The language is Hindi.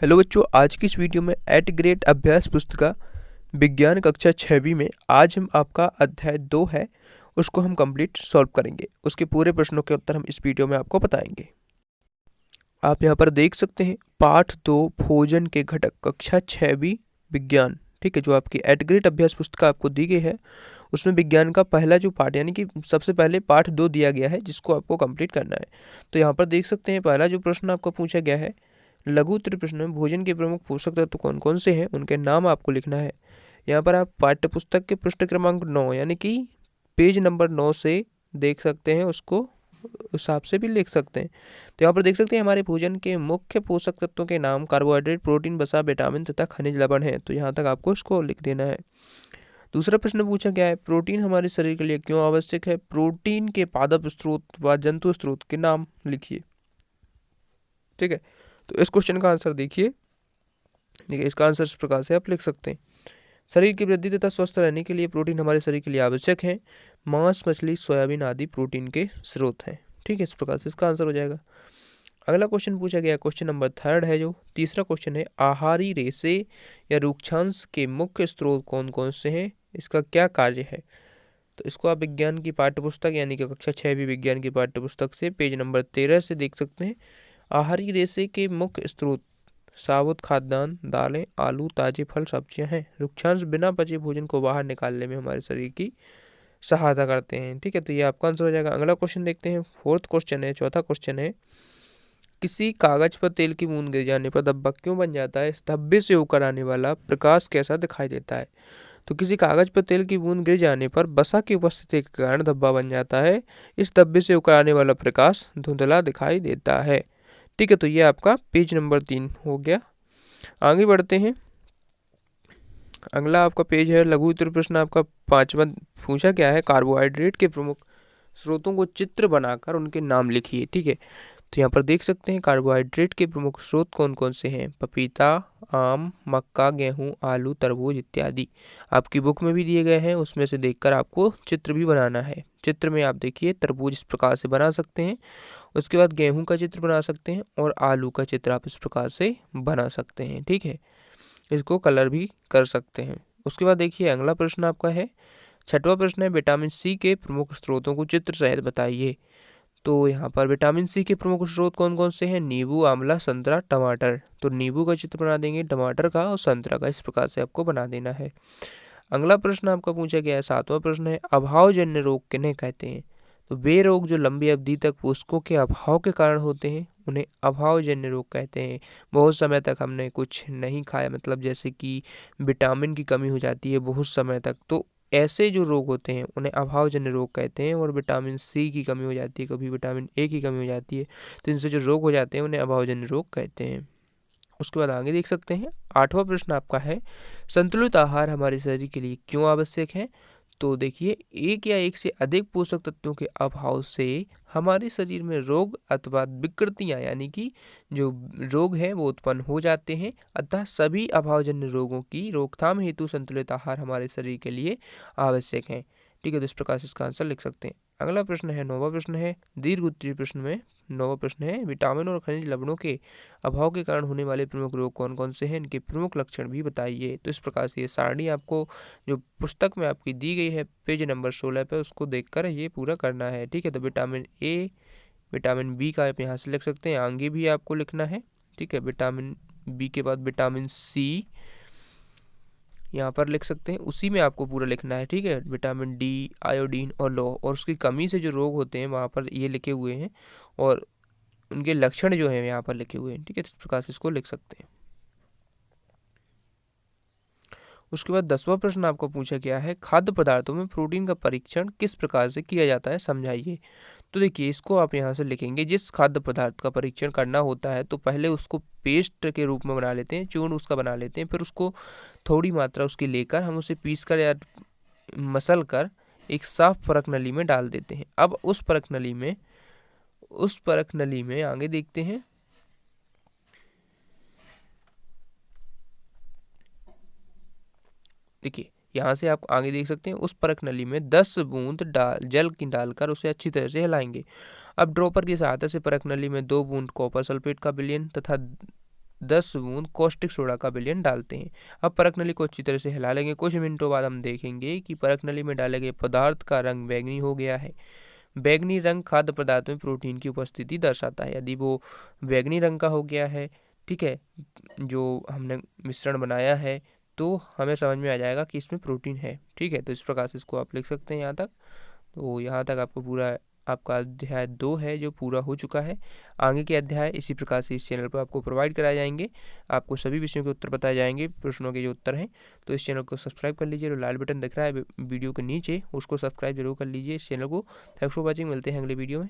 हेलो बच्चों, आज की इस वीडियो में एट ग्रेड अभ्यास पुस्तिका विज्ञान कक्षा 6वीं में आज हम आपका अध्याय 2 है उसको हम कंप्लीट सॉल्व करेंगे। उसके पूरे प्रश्नों के उत्तर हम इस वीडियो में आपको बताएंगे। आप यहाँ पर देख सकते हैं पाठ 2 भोजन के घटक कक्षा 6वीं विज्ञान, ठीक है, जो आपकी एट ग्रेड अभ्यास पुस्तिका आपको दी गई है उसमें विज्ञान का पहला जो पाठ यानी कि सबसे पहले पाठ 2 दिया गया है जिसको आपको कंप्लीट करना है। तो यहाँ पर देख सकते हैं पहला जो प्रश्न आपको पूछा गया है लघु उत्तरीय प्रश्न में भोजन के प्रमुख पोषक तत्व कौन कौन से हैं उनके नाम आपको लिखना है। यहाँ पर आप पाठ्य पुस्तक के पृष्ठ क्रमांक 9 यानी कि पेज नंबर 9 से देख सकते हैं, उसको हिसाब से भी लिख सकते हैं। तो यहाँ पर देख सकते हैं हमारे भोजन के मुख्य पोषक तत्वों के नाम कार्बोहाइड्रेट, प्रोटीन, वसा, विटामिन तथा खनिज लवण है। तो यहाँ तक आपको इसको लिख देना है। दूसरा प्रश्न पूछा गया है प्रोटीन हमारे शरीर के लिए क्यों आवश्यक है। प्रोटीन के पादप स्रोत व जंतु स्रोत के नाम लिखिए। ठीक है, तो इस क्वेश्चन का आंसर देखिए इसका आंसर इस प्रकार से आप लिख सकते हैं। शरीर की वृद्धि तथा स्वस्थ रहने के लिए प्रोटीन हमारे शरीर के लिए आवश्यक है। मांस, मछली, सोयाबीन आदि प्रोटीन के स्रोत हैं। ठीक है, इस प्रकार से इसका आंसर हो जाएगा। अगला क्वेश्चन पूछा गया क्वेश्चन नंबर 3 है, जो तीसरा क्वेश्चन है आहारी रेशे या रूक्षांश के मुख्य स्रोत कौन कौन से हैं, इसका क्या कार्य है। तो इसको आप विज्ञान की पाठ्यपुस्तक यानी कि कक्षा 6वीं विज्ञान की पाठ्यपुस्तक से पेज नंबर 13 से देख सकते हैं। आहारी रेशे के मुख्य स्रोत साबुत खाद्यान्न, दालें, आलू, ताजे फल, सब्जियां हैं। रूक्षांश बिना पचे भोजन को बाहर निकालने में हमारे शरीर की सहायता करते हैं। ठीक है, तो ये आपका आंसर हो जाएगा। अगला क्वेश्चन देखते हैं, फोर्थ क्वेश्चन है, चौथा क्वेश्चन है किसी कागज पर तेल की बूंद गिर जाने पर धब्बा क्यों बन जाता है। इस धब्बे से होकर आने वाला प्रकाश कैसा दिखाई देता है। तो किसी कागज पर तेल की बूंद गिर जाने पर वसा की उपस्थिति के कारण धब्बा बन जाता है। इस धब्बे से होकर आने वाला प्रकाश धुंधला दिखाई देता है। ठीक है, तो ये आपका पेज नंबर 3 हो गया। आगे बढ़ते हैं। अगला आपका पेज है लघु उत्तरीय प्रश्न आपका 5वां पूछा गया है कार्बोहाइड्रेट के प्रमुख स्रोतों को चित्र बनाकर उनके नाम लिखिए। ठीक है, तो यहाँ पर देख सकते हैं कार्बोहाइड्रेट के प्रमुख स्रोत कौन कौन से हैं। पपीता, आम, मक्का, गेहूं, आलू, तरबूज इत्यादि आपकी बुक में भी दिए गए हैं, उसमें से देखकर आपको चित्र भी बनाना है। चित्र में आप देखिए तरबूज इस प्रकार से बना सकते हैं, उसके बाद गेहूं का चित्र बना सकते हैं और आलू का चित्र आप इस प्रकार से बना सकते हैं। ठीक है, इसको कलर भी कर सकते हैं। उसके बाद देखिए अगला प्रश्न आपका है, छठवां प्रश्न है विटामिन सी के प्रमुख स्रोतों को चित्र सहित बताइए। तो यहाँ पर विटामिन सी के प्रमुख स्रोत कौन कौन से हैं। नींबू, आंवला, संतरा, टमाटर। तो नींबू का चित्र बना देंगे, टमाटर का और संतरा का, इस प्रकार से आपको बना देना है। अगला प्रश्न आपका पूछा गया है, 7वां प्रश्न है अभावजन्य रोग किन्हें कहते हैं। तो वे रोग जो लंबी अवधि तक पोषकों के अभाव के कारण होते हैं उन्हें अभावजन्य रोग कहते हैं। बहुत समय तक हमने कुछ नहीं खाया, मतलब जैसे कि विटामिन की कमी हो जाती है बहुत समय तक, तो ऐसे जो रोग होते हैं उन्हें अभावजन्य रोग कहते हैं। और विटामिन सी की कमी हो जाती है, कभी विटामिन ए की कमी हो जाती है, तो इनसे जो रोग हो जाते हैं उन्हें अभावजन्य रोग कहते हैं। उसके बाद आगे देख सकते हैं 8वां प्रश्न आपका है संतुलित आहार हमारे शरीर के लिए क्यों आवश्यक है। तो देखिए एक या एक से अधिक पोषक तत्वों के अभाव से हमारे शरीर में रोग अथवा विकृतियां यानी कि जो रोग हैं वो उत्पन्न हो जाते हैं। अतः सभी अभावजन्य रोगों की रोकथाम हेतु संतुलित आहार हमारे शरीर के लिए आवश्यक है। ठीक है, तो इस प्रकार से इसका आंसर लिख सकते हैं। अगला प्रश्न है 9वां प्रश्न है दीर्घ उत्तरीय प्रश्न में 9वां प्रश्न है विटामिन और खनिज लवणों के अभाव के कारण होने वाले प्रमुख रोग कौन कौन से हैं, इनके प्रमुख लक्षण भी बताइए। तो इस प्रकार से ये सारणी आपको जो पुस्तक में आपकी दी गई है पेज नंबर 16 पे उसको देखकर ये पूरा करना है। ठीक है, तो विटामिन ए, विटामिन बी का आप यहाँ से लिख सकते हैं, आगे भी आपको लिखना है। ठीक है, विटामिन बी के बाद विटामिन सी यहाँ पर लिख सकते हैं, उसी में आपको पूरा लिखना है। ठीक है, विटामिन डी, आयोडीन और लौह और उसकी कमी से जो रोग होते हैं वहाँ पर ये लिखे हुए हैं और उनके लक्षण जो हैं यहाँ पर लिखे हुए हैं। ठीक है, इस प्रकार से इसको लिख सकते हैं। उसके बाद 10वां प्रश्न आपको पूछा गया है खाद्य पदार्थों में प्रोटीन का परीक्षण किस प्रकार से किया जाता है समझाइए। तो देखिए इसको आप यहाँ से लिखेंगे, जिस खाद्य पदार्थ का परीक्षण करना होता है तो पहले उसको पेस्ट के रूप में बना लेते हैं, चूर्ण उसका बना लेते हैं, फिर उसको थोड़ी मात्रा उसकी लेकर हम उसे पीस कर या मसल कर एक साफ परख नली में डाल देते हैं। अब उस परख नली में आगे देखते हैं। देखिए यहाँ से आप आगे देख सकते हैं उस परख नली में 10 बूंद जल की डालकर उसे अच्छी तरह से हिलाएंगे। अब ड्रॉपर की सहायता से परख नली में 2 बूंद कॉपर सल्फेट का विलयन तथा 10 बूंद कॉस्टिक सोडा का विलयन डालते हैं। अब परख नली को अच्छी तरह से हिला लेंगे। कुछ मिनटों बाद हम देखेंगे कि परख नली में डाले गए पदार्थ का रंग बैंगनी हो गया है। बैंगनी रंग खाद्य पदार्थ में प्रोटीन की उपस्थिति दर्शाता है। यदि वो बैंगनी रंग का हो गया है, ठीक है, जो हमने मिश्रण बनाया है, तो हमें समझ में आ जाएगा कि इसमें प्रोटीन है। ठीक है, तो इस प्रकार से इसको आप लिख सकते हैं यहाँ तक। तो यहाँ तक आपको पूरा आपका अध्याय 2 है जो पूरा हो चुका है। आगे के अध्याय इसी प्रकार से इस चैनल पर आपको प्रोवाइड कराए जाएंगे। आपको सभी विषयों के उत्तर बताए जाएंगे, प्रश्नों के जो उत्तर हैं। तो इस चैनल को सब्सक्राइब कर लीजिए, जो लाल बटन दिख रहा है वीडियो के नीचे उसको सब्सक्राइब जरूर कर लीजिए इस चैनल को। थैंक्स फॉर वॉचिंग, मिलते हैं अगले वीडियो में।